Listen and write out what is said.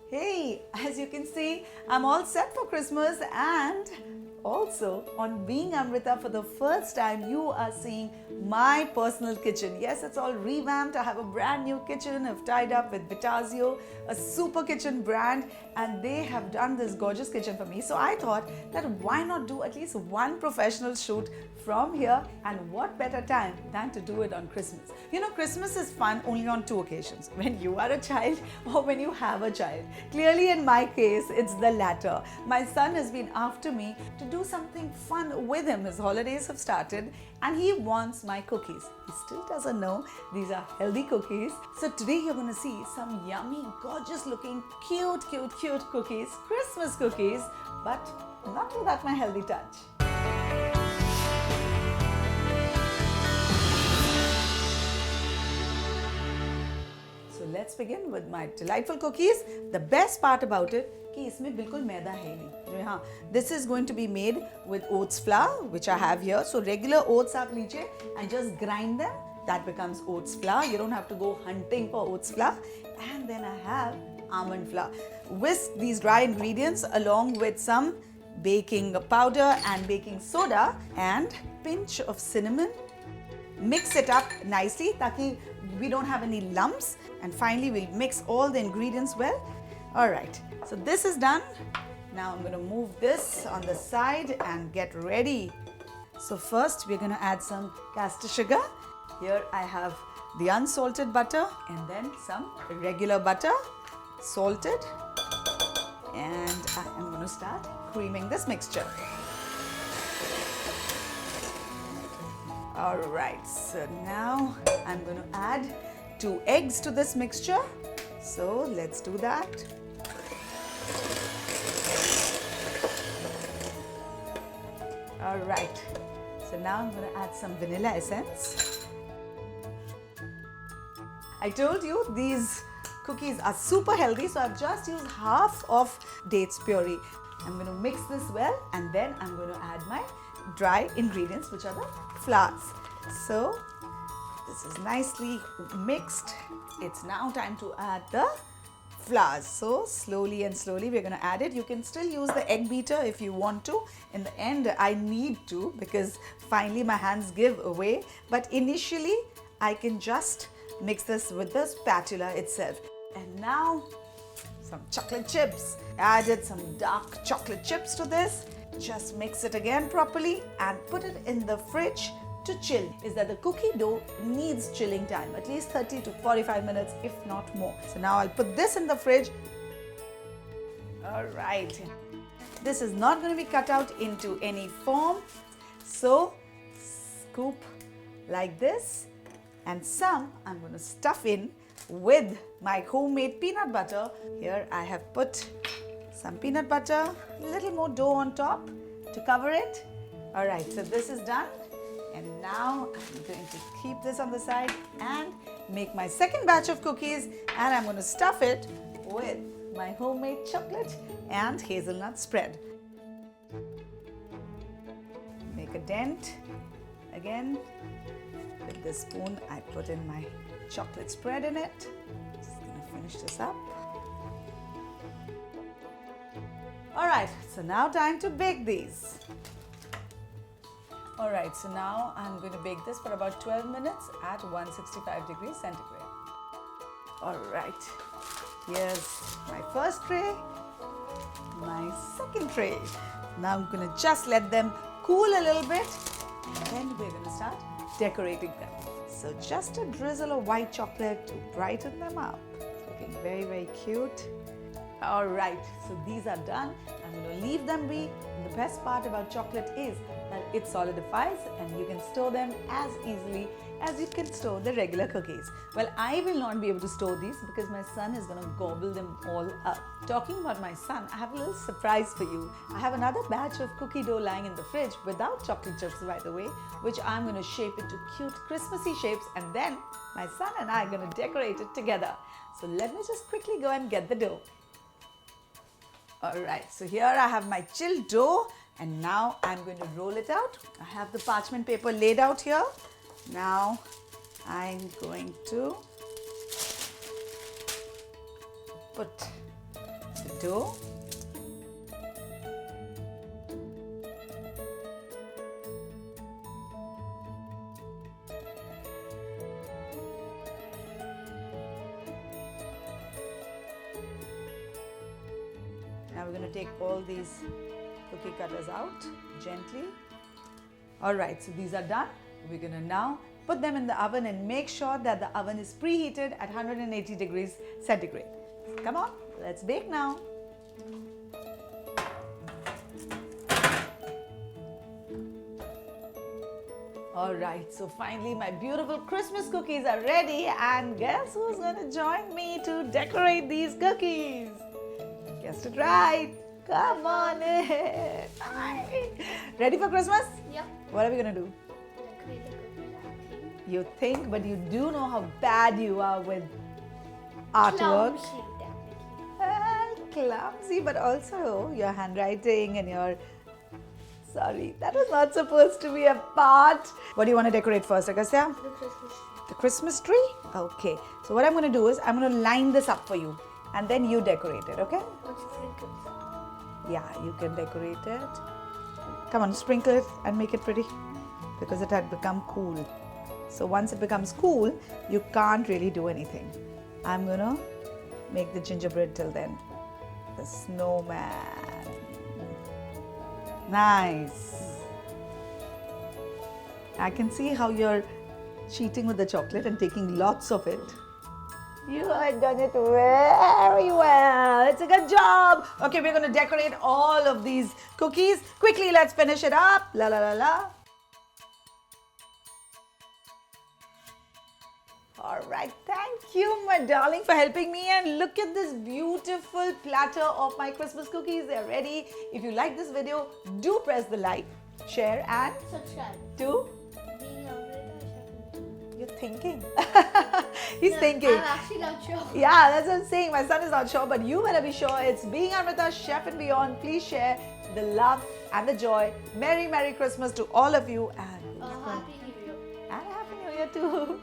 Hey, as you can see, I'm all set for Christmas, and also on Being Amrita for the first time, you are seeing my personal kitchen. Yes, it's all revamped. I have a brand new kitchen. I've tied up with Vitazio, a super kitchen brand, and they have done this gorgeous kitchen for me. So I thought that why not do at least one professional shoot from here, and what better time than to do it on Christmas. You know, Christmas is fun only on two occasions, when you are a child or when you have a child. Clearly in my case, it's the latter. My son has been after me to do something fun with him. His holidays have started and he wants my cookies. He still doesn't know these are healthy cookies. So today you're going to see some yummy, gorgeous looking, cute cookies, Christmas cookies, but not without my healthy touch. Let's begin with my delightful cookies. The best part about it कि इसमें बिल्कुल मैदा है नहीं. हाँ, this is going to be made with oats flour, which I have here. So regular oats आप लीजिए and just grind them. That becomes oats flour. You don't have to go hunting for oats flour. And then I have almond flour. Whisk these dry ingredients along with some baking powder and baking soda and pinch of cinnamon. Mix it up nicely ताकि we don't have any lumps, and finally we'll mix all the ingredients well. Alright, so this is done. Now I'm going to move this on the side and get ready. So first we're going to add some caster sugar. Here I have the unsalted butter and then some regular butter, salted, and I'm going to start creaming this mixture. Alright, so now I'm going to add 2 eggs to this mixture. So let's do that. Alright, so now I'm going to add some vanilla essence. I told you these cookies are super healthy, so I've just used half of Dates Puree. I'm going to mix this well, and then I'm going to add my dry ingredients, which are the flours. So this is nicely mixed. It's now time to add the flours. So slowly and slowly we're going to add it. You can still use the egg beater if you want to. In the end I need to, because finally my hands give away, but initially I can just mix this with the spatula itself. And now some chocolate chips. Added some dark chocolate chips to this. Just mix it again properly and put it in the fridge to chill. Is that the cookie dough needs chilling time, at least 30 to 45 minutes, if not more. So now I'll put this in the fridge. Alright, this is not going to be cut out into any form. So scoop like this, and some I'm going to stuff in with my homemade peanut butter. Here I have put some peanut butter, a little more dough on top to cover it. Alright, so this is done. And now I'm going to keep this on the side and make my second batch of cookies, and I'm going to stuff it with my homemade chocolate and hazelnut spread. Make a dent. Again, with this spoon I put in my chocolate spread in it. Just going to finish this up. Alright, so now time to bake these. Alright, so now I'm going to bake this for about 12 minutes at 165 degrees centigrade. Alright, here's my first tray, my second tray. Now I'm going to just let them cool a little bit, and then we're going to start decorating them. So just a drizzle of white chocolate to brighten them up. Looking very, very cute. Alright, so these are done. I'm going to leave them be. And the best part about chocolate is that it solidifies and you can store them as easily as you can store the regular cookies. Well, I will not be able to store these because my son is going to gobble them all up. Talking about my son, I have a little surprise for you. I have another batch of cookie dough lying in the fridge without chocolate chips, by the way, which I'm going to shape into cute Christmassy shapes, and then my son and I are going to decorate it together. So let me just quickly go and get the dough. Alright, so here I have my chilled dough, and now I'm going to roll it out. I have the parchment paper laid out here. Now I'm going to put 2. Now we're going to take all these cookie cutters out gently. Alright, so these are done. We're going to now put them in the oven and make sure that the oven is preheated at 180 degrees centigrade. Come on, let's bake now. Alright, so finally my beautiful Christmas cookies are ready, and guess who's going to join me to decorate these cookies? Guessed it right. Come on in. Ready for Christmas? Yep. What are we going to do? Decorate the cookies, I think. You think, but you do know how bad you are with artwork. Clumsy, definitely. Well, clumsy, but also your handwriting and your... Sorry, that was not supposed to be a part. What do you want to decorate first, Agastya? The Christmas tree. The Christmas tree? Okay. So what I'm going to do is I'm going to line this up for you, and then you decorate it, okay? What's sprinkles? Yeah, you can decorate it. Come on, sprinkle it and make it pretty, because it had become cool. So once it becomes cool, you can't really do anything. I'm going to make the gingerbread till then. The snowman. Nice. I can see how you're cheating with the chocolate and taking lots of it. You have done it very well. It's a good job. Okay, we're going to decorate all of these cookies. Quickly, let's finish it up. La la la la. All right, thank you, my darling, for helping me. And look at this beautiful platter of my Christmas cookies. They're ready. If you like this video, do press the like, share, and Subscribe. do. Being Amrita Raichand. You're thinking. He's No, thinking. I'm actually not sure. Yeah, that's what I'm saying. My son is not sure, but you better be sure. It's Being Amrita, Chef and Beyond. Please share the love and the joy. Merry, Merry Christmas to all of you. And Happy New Year. Happy New Year too.